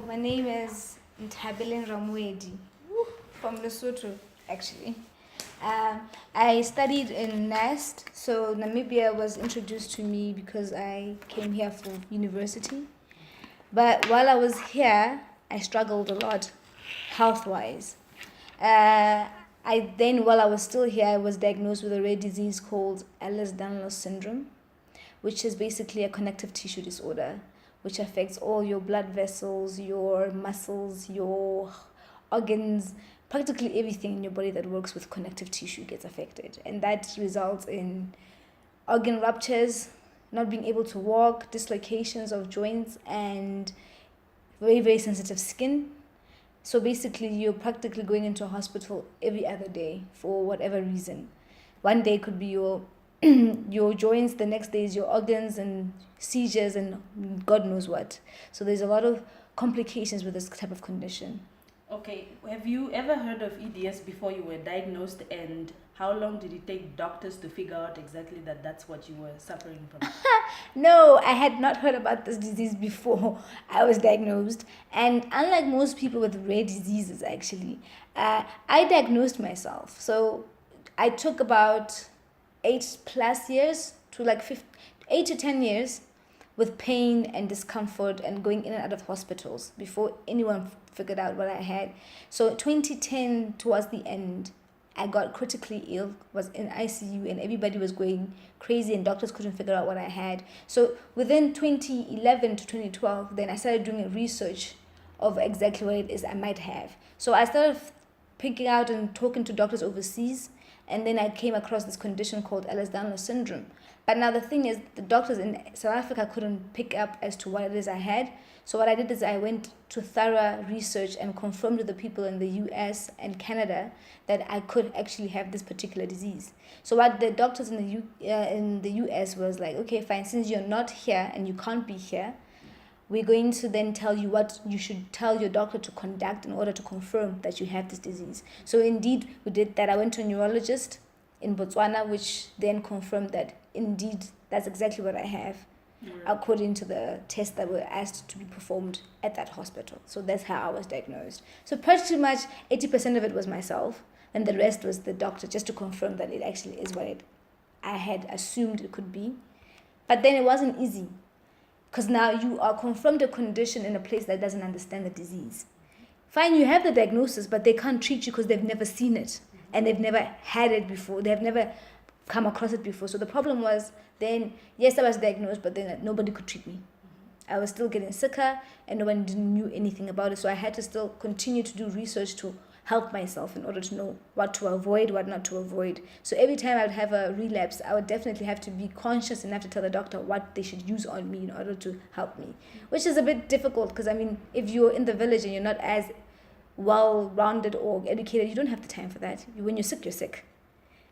My name is Nthabeleng Ramoeli from Lesotho, actually. I studied in NAST, so Namibia was introduced to me because I came here for university. But while I was here, I struggled a lot, health-wise. While I was still here, I was diagnosed with a rare disease called Ehlers-Danlos syndrome, which is basically a connective tissue disorder, which affects all your blood vessels, your muscles, your organs, practically everything in your body that works with connective tissue gets affected. And that results in organ ruptures, not being able to walk, dislocations of joints, and very, very sensitive skin. So basically, you're practically going into a hospital every other day for whatever reason. One day could be your your joints, the next day is your organs and seizures and God knows what. So there's a lot of complications with this type of condition. Okay, have you ever heard of EDS before you were diagnosed, and how long did it take doctors to figure out exactly that that's what you were suffering from? No, I had not heard about this disease before I was diagnosed. And unlike most people with rare diseases, actually, I diagnosed myself. So I took about 8+ years to 8 to 10 years with pain and discomfort and going in and out of hospitals before anyone figured out what I had. So 2010, towards the end, I got critically ill, was in ICU, and everybody was going crazy and doctors couldn't figure out what I had. So within 2011 to 2012, then I started doing research of exactly what it is I might have. So I started picking out and talking to doctors overseas, and then I came across this condition called Ehlers-Danlos syndrome. But now the thing is, the doctors in South Africa couldn't pick up as to what it is I had. So what I did is I went to thorough research and confirmed with the people in the US and Canada that I could actually have this particular disease. So what the doctors in the US was like, okay, fine, since you're not here and you can't be here, we're going to then tell you what you should tell your doctor to conduct in order to confirm that you have this disease. So indeed, we did that. I went to a neurologist in Botswana, which then confirmed that indeed that's exactly what I have, according to the tests that were asked to be performed at that hospital. So that's how I was diagnosed. So pretty much 80% of it was myself, and the rest was the doctor, just to confirm that it actually is what I had assumed it could be. But then it wasn't easy, because now you are confirmed a condition in a place that doesn't understand the disease. Fine, you have the diagnosis, but they can't treat you because they've never seen it and they've never had it before. They've never come across it before. So the problem was then, yes, I was diagnosed, but then nobody could treat me. I was still getting sicker and no one knew anything about it. So I had to still continue to do research to help myself in order to know what to avoid, what not to avoid. So every time I would have a relapse, I would definitely have to be conscious enough to tell the doctor what they should use on me in order to help me, which is a bit difficult because, I mean, if you're in the village and you're not as well-rounded or educated, you don't have the time for that. When you're sick, you're sick.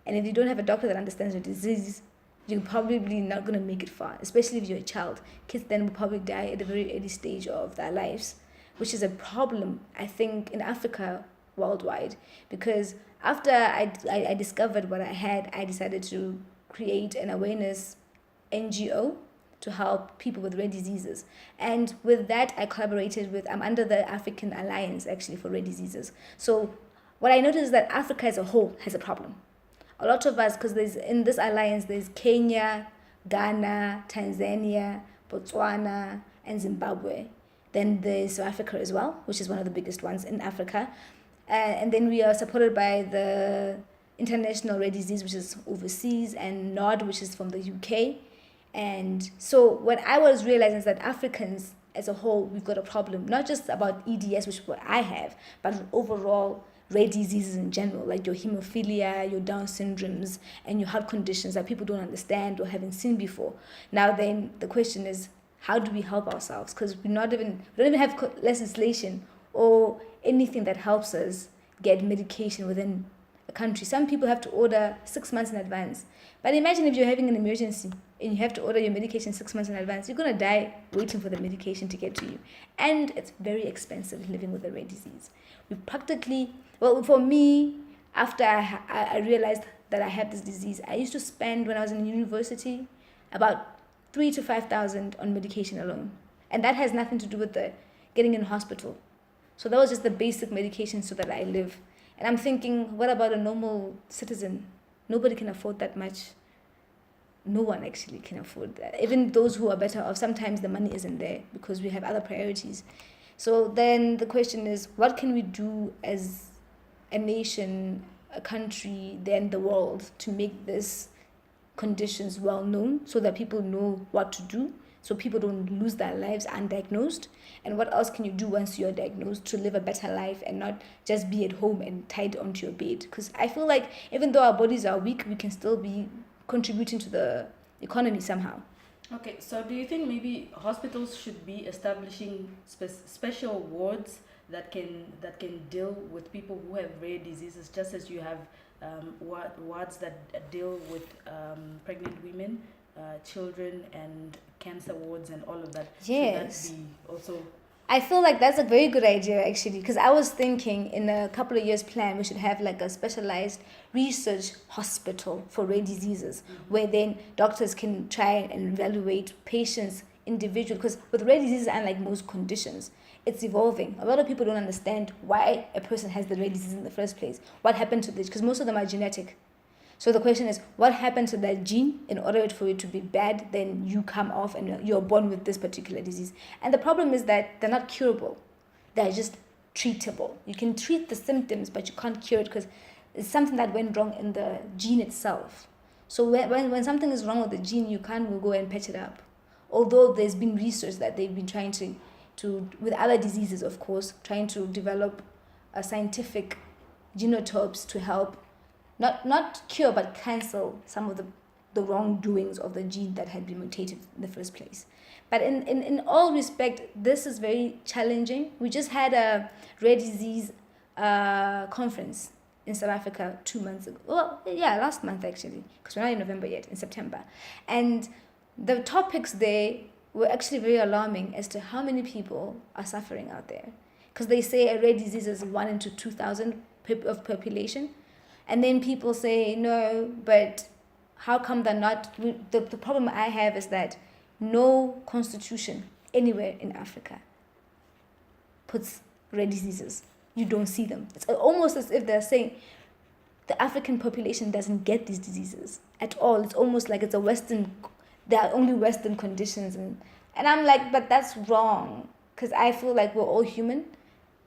And if you don't have a doctor that understands your disease, you're probably not going to make it far, especially if you're a child. Kids then will probably die at a very early stage of their lives, which is a problem, I think, in Africa, worldwide, because after I discovered what I had, I decided to create an awareness NGO to help people with rare diseases. And with that, I collaborated with, I'm under the African Alliance, actually, for rare diseases. So what I noticed is that Africa as a whole has a problem. A lot of us, because in this alliance, there's Kenya, Ghana, Tanzania, Botswana, and Zimbabwe. Then there's South Africa as well, which is one of the biggest ones in Africa. And then we are supported by the International Rare Disease, which is overseas, and NOD, which is from the UK. And so what I was realizing is that Africans as a whole, we've got a problem, not just about EDS, which is what I have, but overall rare diseases in general, like your hemophilia, your Down syndromes, and your heart conditions that people don't understand or haven't seen before. Now then, the question is, how do we help ourselves? Because we don't even have legislation or anything that helps us get medication within a country. Some people have to order 6 months in advance. But imagine if you're having an emergency and you have to order your medication 6 months in advance, you're going to die waiting for the medication to get to you. And it's very expensive living with a rare disease. We practically, well, for me, after I realized that I have this disease, I used to spend, when I was in university, about 3,000 to 5,000 on medication alone. And that has nothing to do with the getting in hospital. So that was just the basic medication so that I live. And I'm thinking, what about a normal citizen? Nobody can afford that much. No one actually can afford that. Even those who are better off, sometimes the money isn't there because we have other priorities. So then the question is, what can we do as a nation, a country, then the world to make this conditions well known so that people know what to do, so people don't lose their lives undiagnosed? And what else can you do once you're diagnosed to live a better life and not just be at home and tied onto your bed? Because I feel like even though our bodies are weak, we can still be contributing to the economy somehow. Okay, so do you think maybe hospitals should be establishing special wards that can deal with people who have rare diseases, just as you have wards that deal with pregnant women, children, and cancer wards and all of that? Yes. Should that be also? I feel like that's a very good idea actually, because I was thinking in a couple of years plan we should have like a specialized research hospital for rare diseases, where then doctors can try and evaluate patients individually, because with rare diseases, unlike most conditions, it's evolving. A lot of people don't understand why a person has the rare disease in the first place, what happened to this, because most of them are genetic. So the question is, what happened to that gene in order for it to be bad? Then you come off and you're born with this particular disease. And the problem is that they're not curable. They're just treatable. You can treat the symptoms, but you can't cure it because it's something that went wrong in the gene itself. So when something is wrong with the gene, you can't go and patch it up. Although there's been research that they've been trying to with other diseases, of course, trying to develop a scientific genotypes to help not cure but cancel some of the wrongdoings of the gene that had been mutated in the first place. But in all respect, this is very challenging. We just had a rare disease conference in South Africa 2 months ago. Well, yeah, last month actually, because we're not in November yet, in September. And the topics there were actually very alarming as to how many people are suffering out there. Because they say a rare disease is 1 into 2,000 of population. And then people say, no, but how come they're not? The problem I have is that no constitution anywhere in Africa puts rare diseases. You don't see them. It's almost as if they're saying the African population doesn't get these diseases at all. It's almost like it's there are only Western conditions. And I'm like, but that's wrong, because I feel like we're all human.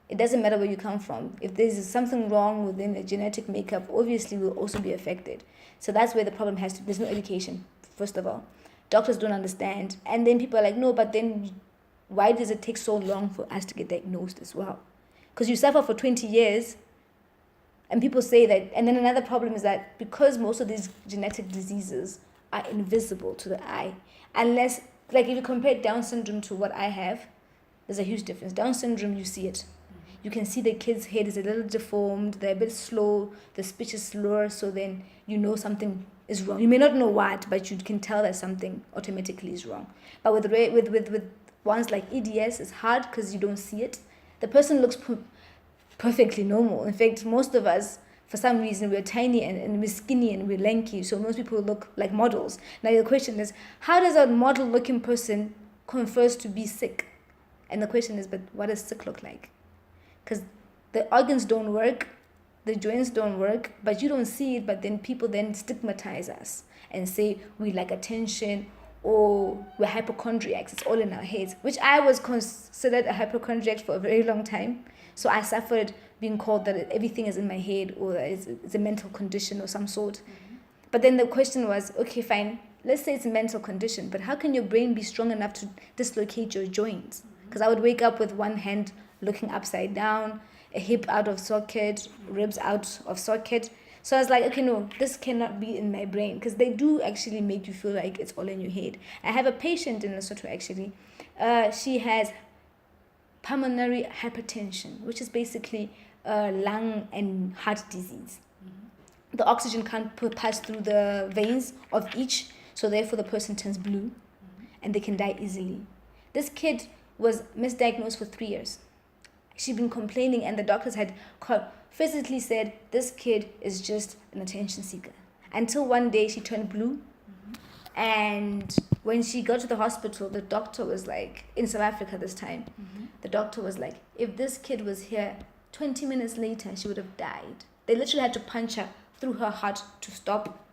It doesn't matter where you come from. If there's something wrong within a genetic makeup, obviously we'll also be affected. So that's where the problem has to be. There's no education, first of all. Doctors don't understand. And then people are like, no, but then why does it take so long for us to get diagnosed as well? Because you suffer for 20 years, and people say that. And then another problem is that because most of these genetic diseases are invisible to the eye, unless, like if you compare Down syndrome to what I have, there's a huge difference. Down syndrome, you see it. You can see the kid's head is a little deformed, they're a bit slow, the speech is slower, so then you know something is wrong. You may not know what, but you can tell that something automatically is wrong. But with ones like EDS, it's hard because you don't see it. The person looks perfectly normal. In fact, most of us, for some reason, we're tiny and we're skinny and we're lanky, so most people look like models. Now the question is, how does a model-looking person confers to be sick? And the question is, but what does sick look like? Because the organs don't work, the joints don't work, but you don't see it, but then people then stigmatize us and say we lack attention or we're hypochondriacs. It's all in our heads, which I was considered a hypochondriac for a very long time. So I suffered being called that everything is in my head or it's a mental condition or some sort. Mm-hmm. But then the question was, okay, fine, let's say it's a mental condition, but how can your brain be strong enough to dislocate your joints? Because I would wake up with one hand looking upside down, a hip out of socket, ribs out of socket. So I was like, okay, no, this cannot be in my brain, because they do actually make you feel like it's all in your head. I have a patient in Lesotho actually. She has pulmonary hypertension, which is basically lung and heart disease. Mm-hmm. The oxygen can't pass through the veins of each, so therefore the person turns blue, and they can die easily. This kid was misdiagnosed for 3 years. She'd been complaining, and the doctors had physically said, this kid is just an attention seeker. Until one day she turned blue. And when she got to the hospital, the doctor was like, in South Africa this time, the doctor was like, if this kid was here 20 minutes later, she would have died. They literally had to punch her through her heart to stop,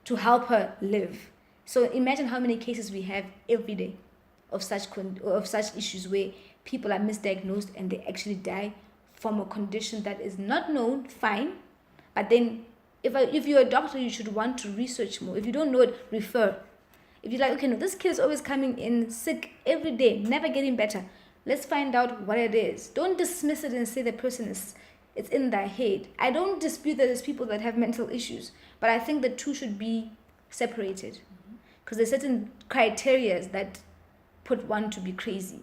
to help her live. So imagine how many cases we have every day of such issues where people are misdiagnosed and they actually die from a condition that is not known, fine. But then if you're a doctor, you should want to research more. If you don't know it, refer. If you're like, okay, no, this kid is always coming in sick every day, never getting better. Let's find out what it is. Don't dismiss it and say the person it's in their head. I don't dispute that there's people that have mental issues, but I think the two should be separated. Because there's certain criteria that put one to be crazy.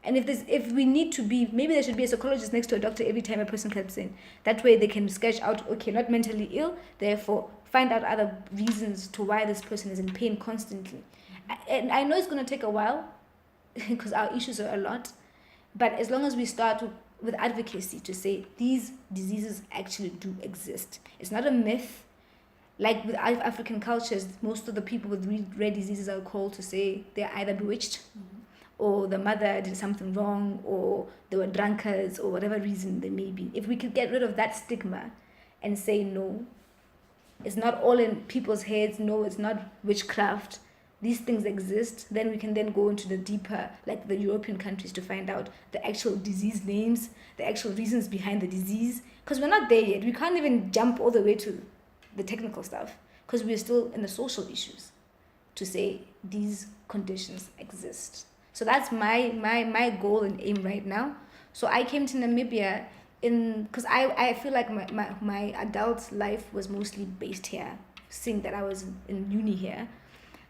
And if we need to be, maybe there should be a psychologist next to a doctor every time a person comes in. That way they can sketch out, okay, not mentally ill, therefore find out other reasons to why this person is in pain constantly. And I know it's going to take a while because our issues are a lot, but as long as we start with advocacy to say these diseases actually do exist. It's not a myth. Like with African cultures, most of the people with rare diseases are called to say they're either bewitched, or the mother did something wrong, or they were drunkards, or whatever reason they may be. If we could get rid of that stigma and say, no, it's not all in people's heads, no, it's not witchcraft, these things exist, then we can then go into the deeper, like the European countries, to find out the actual disease names, the actual reasons behind the disease. Because we're not there yet. We can't even jump all the way to the technical stuff, because we're still in the social issues to say these conditions exist. So that's my goal and aim right now. So I came to Namibia because I feel like my adult life was mostly based here, seeing that I was in uni here.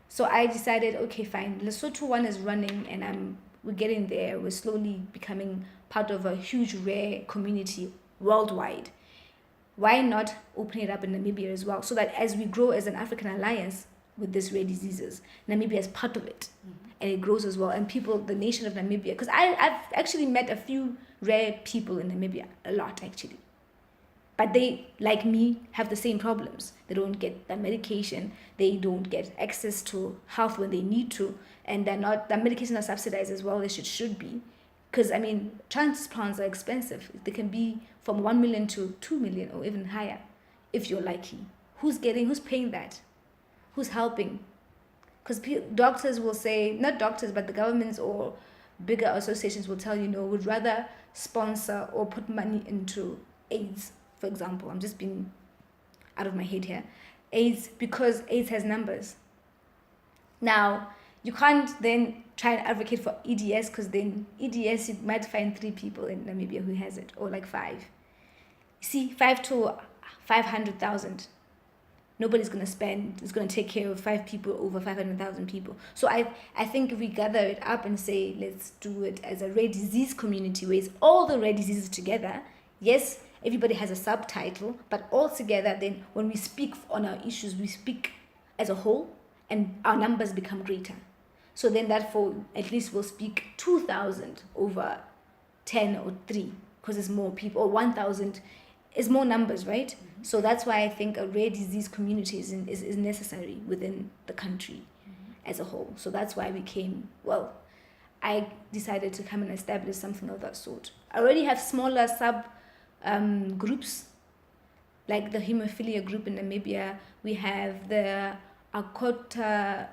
So I decided, okay, fine, Lesotho 1 is running and we're getting there. We're slowly becoming part of a huge rare community worldwide. Why not open it up in Namibia as well, so that as we grow as an African alliance with these rare diseases, Namibia is part of it, and it grows as well. And people, the nation of Namibia, because I've actually met a few rare people in Namibia, a lot actually, but they, like me, have the same problems. They don't get the medication, they don't get access to health when they need to, and the medications are subsidized as well as it should be. Because, I mean, transplants are expensive. They can be from 1 million to 2 million or even higher if you're lucky. Who's paying that? Who's helping? Because doctors will say, not doctors, but the governments or bigger associations will tell you, no, would rather sponsor or put money into AIDS, for example. I'm just being out of my head here. AIDS, because AIDS has numbers. Now, you can't then try and advocate for EDS, because then EDS, you might find 3 people in Namibia who has it, or like 5. You see, 5 to 500,000. Nobody's going to it's going to take care of 5 people over 500,000 people. So I think if we gather it up and say, let's do it as a rare disease community, where it's all the rare diseases together. Yes, everybody has a subtitle, but all together, then when we speak on our issues, we speak as a whole, and our numbers become greater. So then that for at least we'll speak 2,000 over 10 or 3, because it's more people, or 1,000 is more numbers, right? Mm-hmm. So that's why I think a rare disease community is necessary within the country as a whole. So that's why I decided to come and establish something of that sort. I already have smaller groups, like the hemophilia group in Namibia. We have the Akota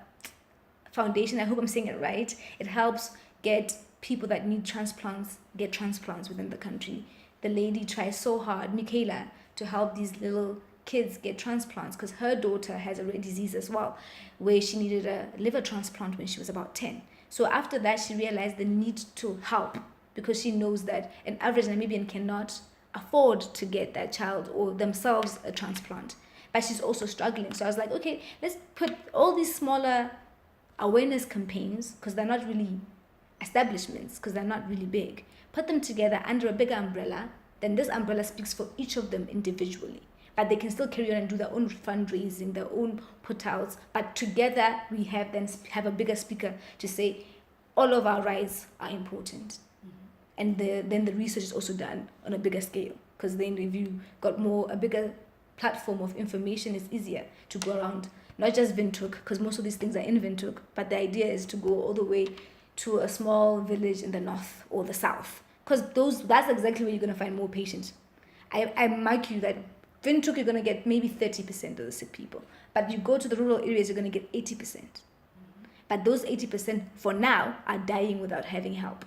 Foundation, I hope I'm saying it right. It helps get people that need transplants, get transplants within the country. The lady tries so hard, Michaela, to help these little kids get transplants, because her daughter has a rare disease as well, where she needed a liver transplant when she was about 10. So after that, she realized the need to help, because she knows that an average Namibian cannot afford to get that child or themselves a transplant. But she's also struggling. So I was like, okay, let's put all these smaller awareness campaigns, because they're not really establishments, because they're not really big, put them together under a bigger umbrella. Then this umbrella speaks for each of them individually, but they can still carry on and do their own fundraising, their own put-outs, but together we have a bigger speaker to say all of our rights are important. And then the research is also done on a bigger scale, because then if you got a bigger platform of information, it's easier to go around, not just Windhoek, because most of these things are in Windhoek, but the idea is to go all the way to a small village in the north or the south, because that's exactly where you're going to find more patients. I mark you that Windhoek, you're going to get maybe 30% of the sick people, but you go to the rural areas, you're going to get 80%. But those 80% for now are dying without having help,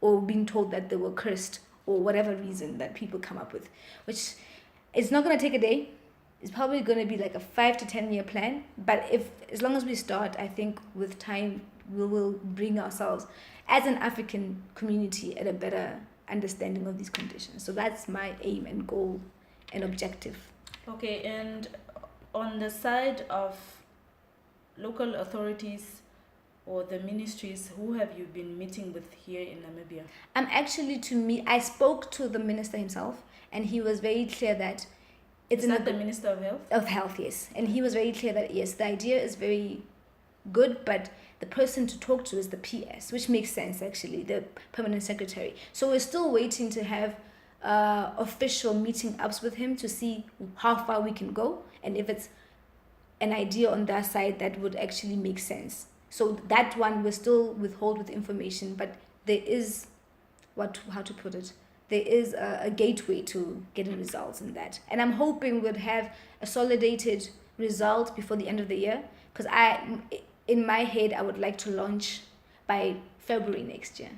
or being told that they were cursed, or whatever reason that people come up with, which it's not going to take a day. It's probably going to be like a 5 to 10 year plan. But as long as we start, I think with time we will bring ourselves as an African community at a better understanding of these conditions. So that's my aim and goal and objective. Okay, and on the side of local authorities or the ministries, who have you been meeting with here in Namibia? I spoke to the minister himself, and he was very clear that it's not the Minister of Health? Of Health, yes. And he was very clear that, yes, the idea is very good, but the person to talk to is the PS, which makes sense, actually, the permanent secretary. So we're still waiting to have official meeting ups with him to see how far we can go, and if it's an idea on their side that would actually make sense. So that one will still withhold with information, but there is, there is a gateway to getting results in that. And I'm hoping we'll have a solidated result before the end of the year, because in my head, I would like to launch by February next year,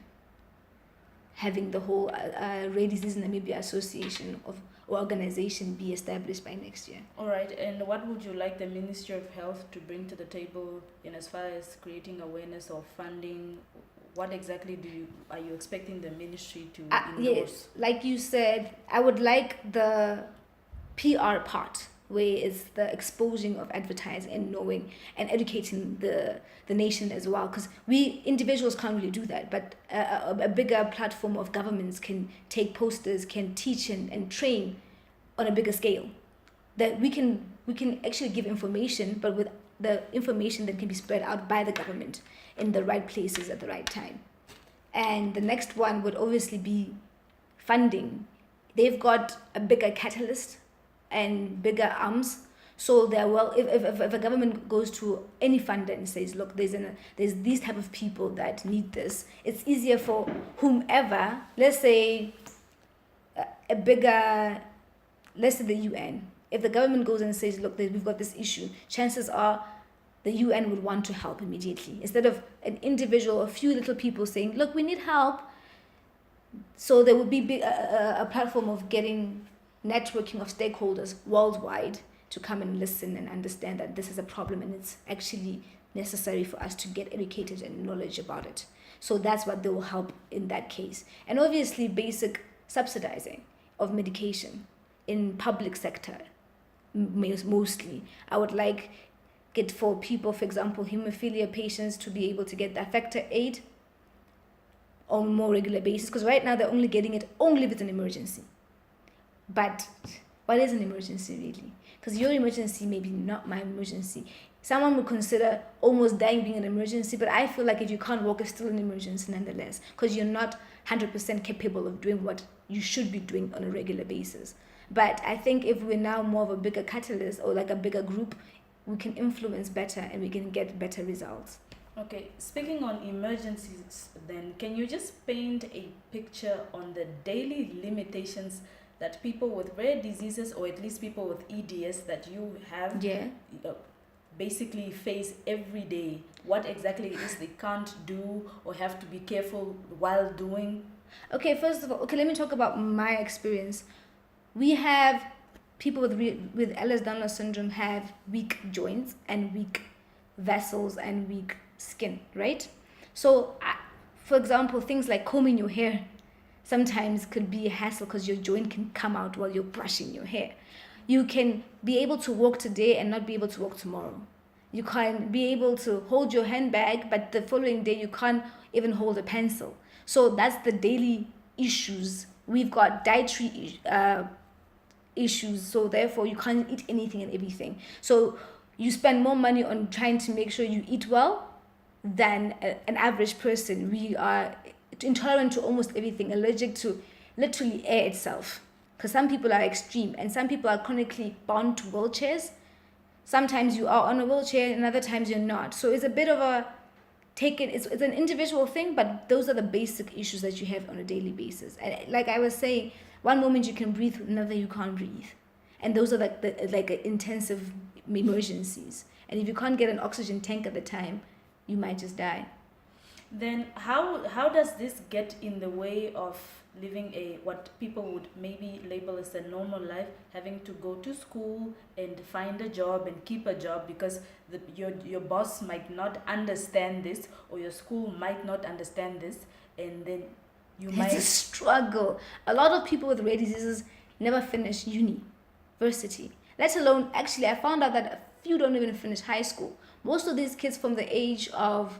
having the whole Rare Disease Namibia Association or organization be established by next year. All right, and what would you like the Ministry of Health to bring to the table in as far as creating awareness or funding? What exactly are you expecting the ministry to endorse? Yes, like you said, I would like the PR part, where it's the exposing of advertising and knowing and educating the nation as well, because we individuals can't really do that, but a bigger platform of governments can take posters, can teach and train on a bigger scale, that we can actually give information, but with the information that can be spread out by the government in the right places at the right time. And the next one would obviously be funding. They've got a bigger catalyst and bigger arms, so they're if a government goes to any funder and says, look, there's these type of people that need this, it's easier for whomever, let's say the UN. If the government goes and says, look, we've got this issue, chances are the UN would want to help immediately, instead of an individual, a few little people saying, look, we need help. So there would be a platform of getting networking of stakeholders worldwide to come and listen and understand that this is a problem and it's actually necessary for us to get educated and knowledge about it. So that's what they will help in that case. And obviously basic subsidizing of medication in public sector, mostly. I would like it for people, for example, hemophilia patients, to be able to get the factor aid on a more regular basis, because right now they're only getting it only if it's an emergency. But what is an emergency really? Because your emergency may be not my emergency. Someone would consider almost dying being an emergency, but I feel like if you can't walk, it's still an emergency nonetheless, because you're not 100% capable of doing what you should be doing on a regular basis. But I think if we're now more of a bigger catalyst or like a bigger group, we can influence better and we can get better results. Okay, speaking on emergencies then, can you just paint a picture on the daily limitations that people with rare diseases, or at least people with EDS that you have, basically face every day? What exactly it is they can't do or have to be careful while doing? Okay, first of all, let me talk about my experience. We have people with Ehlers-Danlos syndrome have weak joints and weak vessels and weak skin, right? So, for example, things like combing your hair sometimes could be a hassle because your joint can come out while you're brushing your hair. You can be able to walk today and not be able to walk tomorrow. You can be able to hold your handbag, but the following day you can't even hold a pencil. So that's the daily issues. We've got dietary issues, so therefore you can't eat anything and everything. So you spend more money on trying to make sure you eat well than an average person. We are intolerant to almost everything, allergic to literally air itself, because some people are extreme and some people are chronically bound to wheelchairs. Sometimes you are on a wheelchair and other times you're not. So it's a bit of a taken, it's an individual thing, but those are the basic issues that you have on a daily basis. And like I was saying, one moment you can breathe, another you can't breathe. And those are like the intensive emergencies. And if you can't get an oxygen tank at the time, you might just die. Then how does this get in the way of living what people would maybe label as a normal life, having to go to school and find a job and keep a job because your boss might not understand this, or your school might not understand this, and then It's a struggle. A lot of people with rare diseases never finish university, let alone, actually, I found out that a few don't even finish high school. Most of these kids from the age of,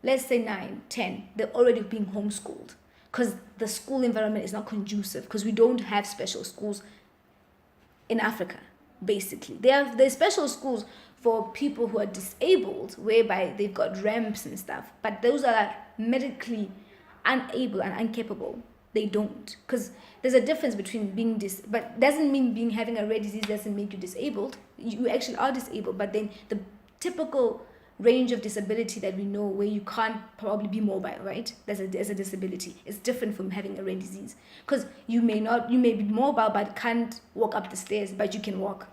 let's say 9, 10, they're already being homeschooled because the school environment is not conducive, because we don't have special schools in Africa, basically. There's special schools for people who are disabled, whereby they've got ramps and stuff, but those are medically unable and incapable. They don't, because there's a difference between being but doesn't mean having a rare disease doesn't make you disabled. You actually are disabled, but then the typical range of disability that we know, where you can't probably be mobile, right? There's a disability. It's different from having a rare disease, because you may be mobile but can't walk up the stairs, but you can walk,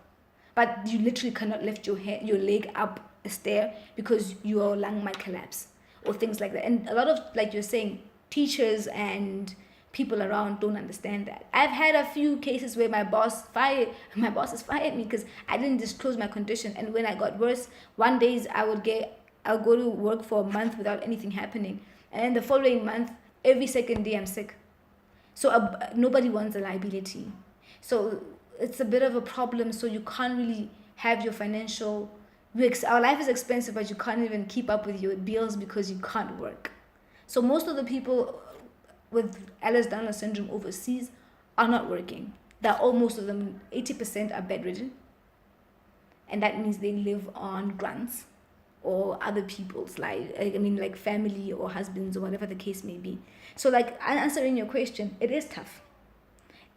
but you literally cannot lift your leg up a stair because your lung might collapse or things like that. And a lot of, like you're saying, teachers and people around don't understand that. I've had a few cases where my boss has fired me because I didn't disclose my condition, and when I got worse, one days I'll go to work for a month without anything happening, and then the following month, every second day I'm sick. So nobody wants a liability. So it's a bit of a problem. So you can't really have your financial. Our life is expensive, but you can't even keep up with your bills because you can't work. So most of the people with Ehlers-Danlos syndrome overseas are not working. Most of them, 80% are bedridden. And that means they live on grants or other people's, like family or husbands or whatever the case may be. So like, answering your question, it is tough.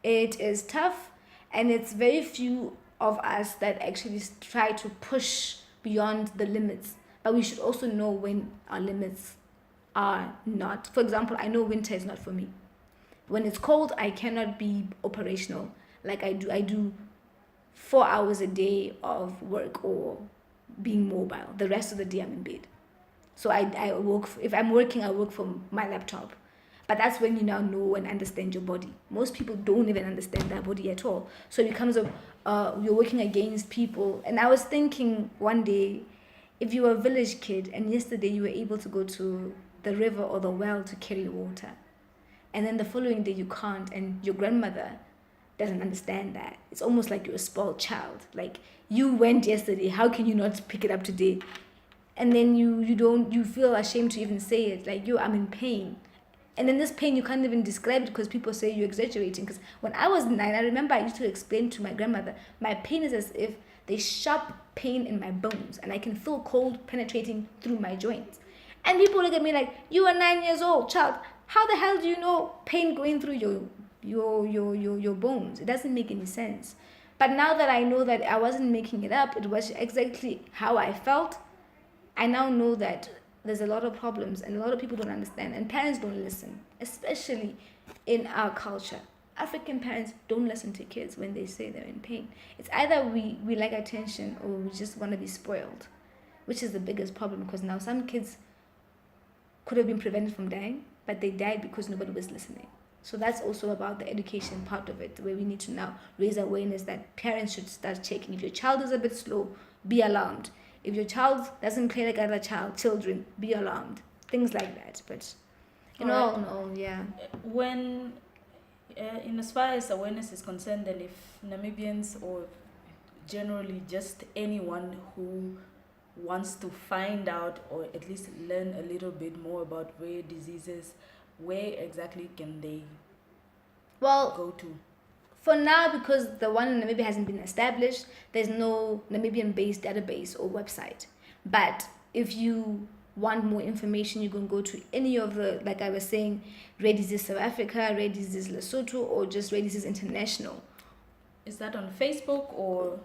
It is tough, and it's very few of us that actually try to push beyond the limits. But we should also know when our limits are not. For example, I know winter is not for me. When it's cold, I cannot be operational like I do 4 hours a day of work or being mobile. The rest of the day I'm in bed. So I work, if I'm working, I work from my laptop. But that's when you now know and understand your body. Most people don't even understand their body at all. So it becomes you're working against people. And I was thinking one day, if you were a village kid and yesterday you were able to go to the river or the well to carry water, and then the following day you can't, and your grandmother doesn't understand that, it's almost like you're a spoiled child. Like, you went yesterday, how can you not pick it up today? And then you feel ashamed to even say it, like, I'm in pain. And then this pain, you can't even describe it because people say you're exaggerating. Because when I was 9, I remember I used to explain to my grandmother, my pain is as if there's sharp pain in my bones and I can feel cold penetrating through my joints. And people look at me like, you are 9 years old, child. How the hell do you know pain going through your bones? It doesn't make any sense. But now that I know that I wasn't making it up, it was exactly how I felt, I now know that there's a lot of problems and a lot of people don't understand, and parents don't listen, especially in our culture. African parents don't listen to kids when they say they're in pain. It's either we like attention or we just want to be spoiled, which is the biggest problem, because now some kids could have been prevented from dying, but they died because nobody was listening. So that's also about the education part of it, where we need to now raise awareness that parents should start checking. If your child is a bit slow, be alarmed. If your child doesn't play like other children, be alarmed. Things like that. But yeah. When, in as far as awareness is concerned, then if Namibians, or generally just anyone who wants to find out or at least learn a little bit more about rare diseases, where exactly can they go to? For now, because the one in Namibia hasn't been established, there's no Namibian-based database or website. But if you want more information, you can go to any of the, like I was saying, Rare Disease South Africa, Rare Disease Lesotho, or just Rare Disease International. Is that on Facebook or?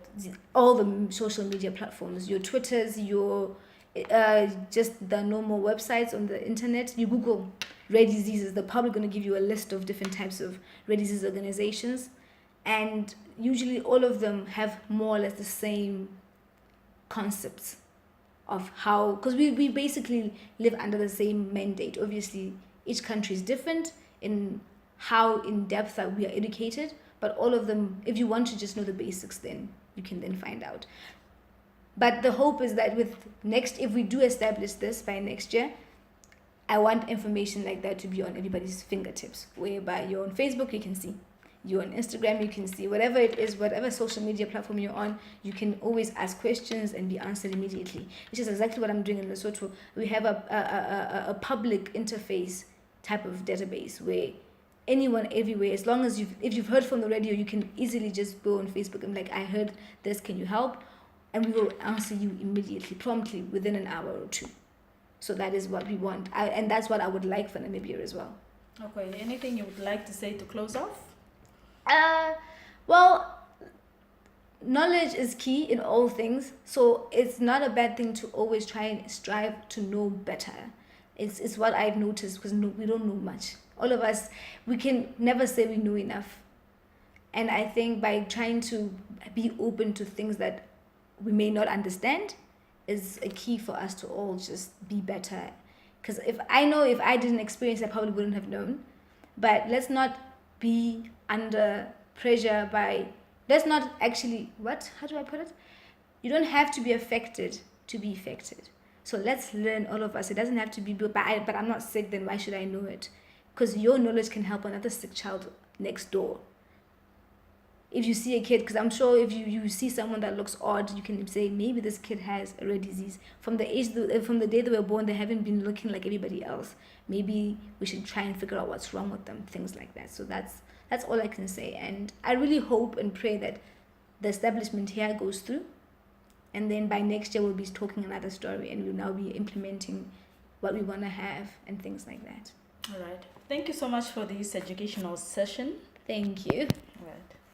All the social media platforms, your Twitters, your just the normal websites on the internet, you Google rare diseases, they're probably going to give you a list of different types of rare disease organizations. And usually all of them have more or less the same concepts of how, because we basically live under the same mandate. Obviously, each country is different in how in depth that we are educated, but all of them, if you want to just know the basics, then you can then find out. But the hope is that if we do establish this by next year, I want information like that to be on everybody's fingertips, whereby you're on Facebook, you can see. You're on Instagram, you can see. Whatever it is, whatever social media platform you're on, you can always ask questions and be answered immediately, which is exactly what I'm doing in Lesotho. We have a public interface type of database where anyone everywhere, as long as if you've heard from the radio, you can easily just go on Facebook and like, I heard this, can you help? And we will answer you immediately, promptly, within an hour or two. So that is what we want. And that's what I would like for Namibia as well. Okay, anything you would like to say to close off? Well, knowledge is key in all things. So it's not a bad thing to always try and strive to know better. It's what I've noticed, because we don't know much. All of us, we can never say we know enough. And I think by trying to be open to things that we may not understand is a key for us to all just be better. Because if I didn't experience, I probably wouldn't have known. But let's not be under pressure let's not actually, how do I put it? You don't have to be affected to be affected. So let's learn, all of us. It doesn't have to be, but I'm not sick, then why should I know it? Because your knowledge can help another sick child next door. If you see a kid, because I'm sure if you see someone that looks odd, you can say, maybe this kid has a rare disease. From the day they were born, they haven't been looking like everybody else. Maybe we should try and figure out what's wrong with them, things like that. So that's all I can say. And I really hope and pray that the establishment here goes through. And then by next year, we'll be talking another story, and we'll now be implementing what we want to have and things like that. All right. Thank you so much for this educational session. Thank you.